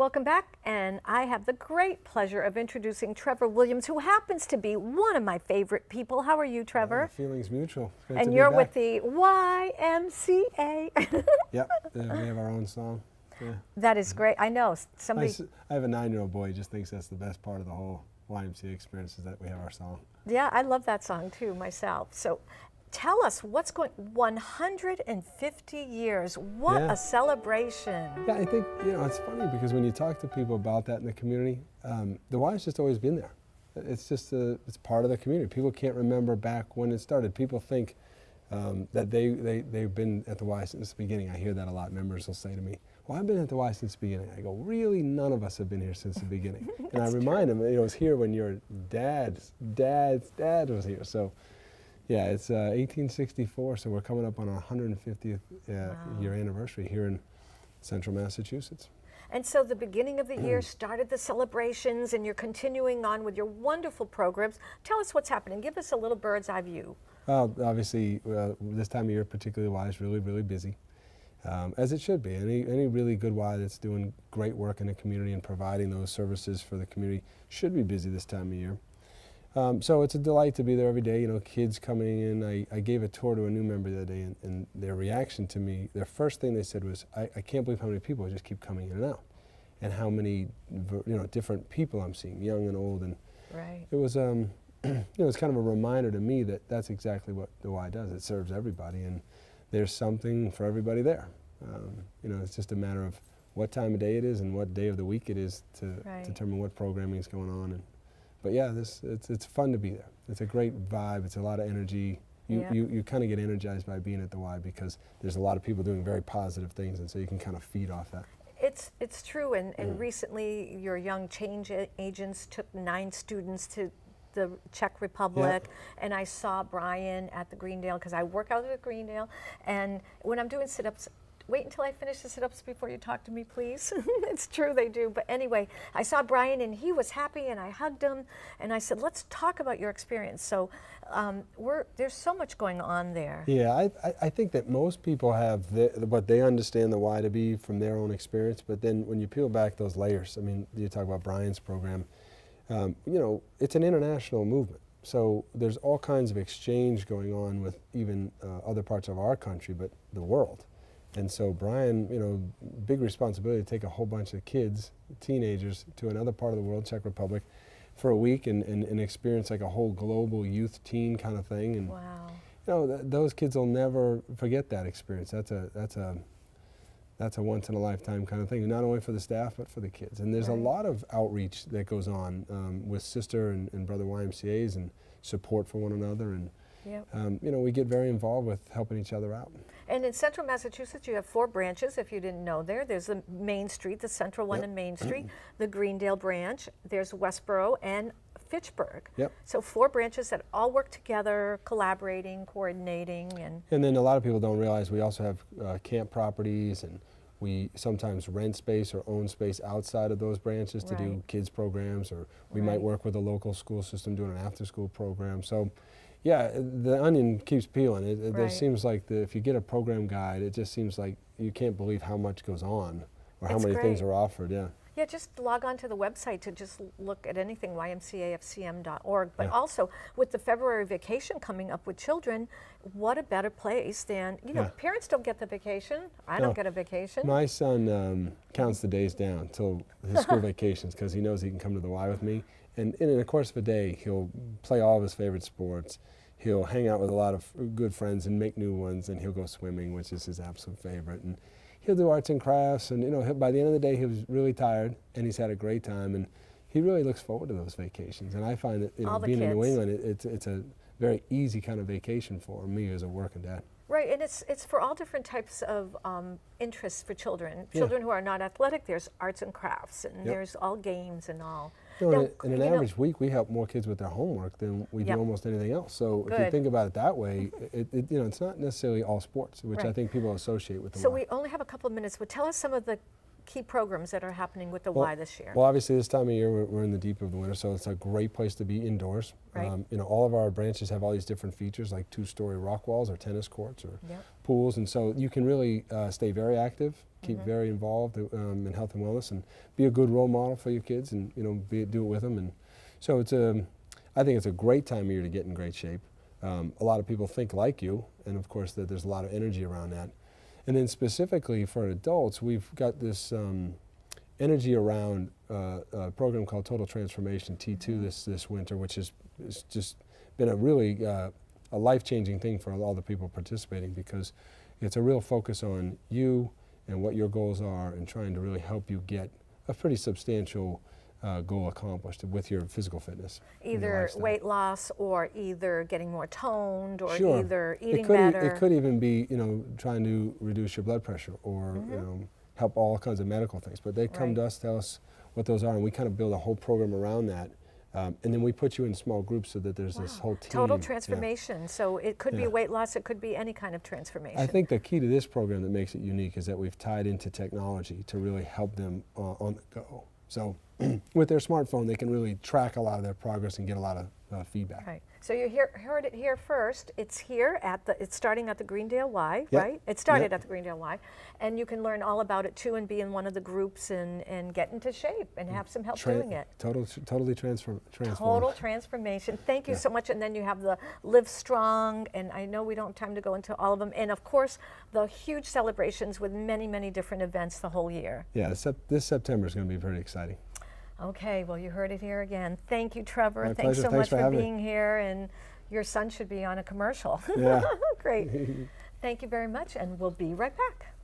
Welcome back, and I have the great pleasure of introducing Trevor Williams, who happens to be one of my favorite people. How are you, Trevor? The feeling's mutual. And you're with the YMCA. Yep, we have our own song. Yeah. That is great. I know somebody. I have a 9-year-old boy. He just thinks that's the best part of the whole YMCA experience is that we have our song. Yeah, I love that song too myself. So, tell us what's going. 150 years. What a celebration! Yeah, I think it's funny because when you talk to people about that in the community, the Y's just always been there. It's just it's part of the community. People can't remember back when it started. People think that they've been at the Y since the beginning. I hear that a lot. Members will say to me, "Well, I've been at the Y since the beginning." I go, "Really? None of us have been here since the beginning." And I remind them, it was here when your dad's dad was here. So, yeah, it's 1864. So we're coming up on our 150th year anniversary here in Central Massachusetts. And so the beginning of the year started the celebrations, and you're continuing on with your wonderful programs. Tell us what's happening. Give us a little bird's eye view. Well, obviously, this time of year, particularly Y, is really, really busy, as it should be. Any really good Y that's doing great work in the community and providing those services for the community should be busy this time of year. So it's a delight to be there every day. Kids coming in. I gave a tour to a new member the other day, and their reaction to me, their first thing they said was, I can't believe how many people just keep coming in and out, and how many different people I'm seeing, young and old. And right. it was it's kind of a reminder to me that that's exactly what the Y does. It serves everybody, and there's something for everybody there. It's just a matter of what time of day it is and what day of the week it is to determine what programming is going on. But yeah, it's fun to be there. It's a great vibe. It's a lot of energy. You kind of get energized by being at the Y because there's a lot of people doing very positive things, and so you can kind of feed off that. It's true, and recently your young change agents took 9 students to the Czech Republic, and I saw Brian at the Greendale, because I work out at the Greendale, and when I'm doing sit-ups, wait until I finish the sit-ups before you talk to me, please. It's true, they do. But anyway, I saw Brian, and he was happy, and I hugged him, and I said, let's talk about your experience. So there's so much going on there. Yeah, I think that most people have what they understand the Y to be from their own experience, but then when you peel back those layers, I mean, you talk about Brian's program, it's an international movement. So there's all kinds of exchange going on with even other parts of our country, but the world. And so Brian, big responsibility to take a whole bunch of kids, teenagers, to another part of the world, Czech Republic, for a week and experience like a whole global youth teen kind of thing. And wow. Those kids will never forget that experience. That's a once in a lifetime kind of thing, not only for the staff but for the kids. And there's a lot of outreach that goes on with sister and brother YMCA's and support for one another. And we get very involved with helping each other out. And in Central Massachusetts, you have 4 branches, if you didn't know there. There's the Main Street, the Central one in Main Street, the Greendale branch, there's Westboro, and Fitchburg. So 4 branches that all work together, collaborating, coordinating. And then a lot of people don't realize we also have camp properties, and we sometimes rent space or own space outside of those branches to do kids programs, or we might work with a local school system doing an after-school program. So yeah, the onion keeps peeling. There seems like if you get a program guide, it just seems like you can't believe how much goes on or how many things are offered. Yeah, just log on to the website to just look at anything, YMCA of CM.org. But also, with the February vacation coming up with children, what a better place than, parents don't get the vacation. I don't get a vacation. My son counts the days down till his school vacations because he knows he can come to the Y with me. And in the course of a day, he'll play all of his favorite sports. He'll hang out with a lot of good friends and make new ones, and he'll go swimming, which is his absolute favorite. And he'll do arts and crafts, and by the end of the day, he was really tired, and he's had a great time, and he really looks forward to those vacations. And I find that being in New England, it's a very easy kind of vacation for me as a working dad. Right, and it's for all different types of interests for children. Children who are not athletic, there's arts and crafts, and there's all games and all. In an average week, we help more kids with their homework than we do almost anything else. So if you think about it that way, it's not necessarily all sports, which I think people associate with the Y. So we only have a couple of minutes, but tell us some of the key programs that are happening with the Y this year? Well, obviously this time of year we're in the deep of the winter, so it's a great place to be indoors. Right. You know, all of our branches have all these different features like 2-story rock walls or tennis courts or Yep. pools, and so you can really stay very active, keep very involved in health and wellness, and be a good role model for your kids, and you know, do it with them. And so I think it's a great time of year to get in great shape. A lot of people think like you, and of course that there's a lot of energy around that. And then specifically for adults, we've got this energy around a program called Total Transformation T2 this winter, which has just been a really a life-changing thing for all the people participating, because it's a real focus on you and what your goals are, and trying to really help you get a pretty substantial goal accomplished with your physical fitness. Either weight loss, or either getting more toned, or Sure. either eating it could better. It could even be, you know, trying to reduce your blood pressure, or you know, help all kinds of medical things. But they come to us, tell us what those are, and we kind of build a whole program around that. And then we put you in small groups so that there's this whole team. Total transformation. So it could be Yeah. weight loss, it could be any kind of transformation. I think the key to this program that makes it unique is that we've tied into technology to really help them on the go. So with their smartphone, they can really track a lot of their progress and get a lot of feedback. Right. So you heard it here first. It's here it's starting at the Greendale Y, Yep. right? It started Yep. at the Greendale Y, and you can learn all about it too, and be in one of the groups, and get into shape and have some help doing it. Totally transform. Total transformation. Thank you so much. And then you have the Live Strong, and I know we don't have time to go into all of them. And of course, the huge celebrations with many, many different events the whole year. Yeah, this September is going to be pretty exciting. Okay, well, you heard it here again. Thank you, Trevor. My Thanks pleasure. so Thanks much for having me. being here. And your son should be on a commercial. Yeah. Great. Thank you very much, and we'll be right back.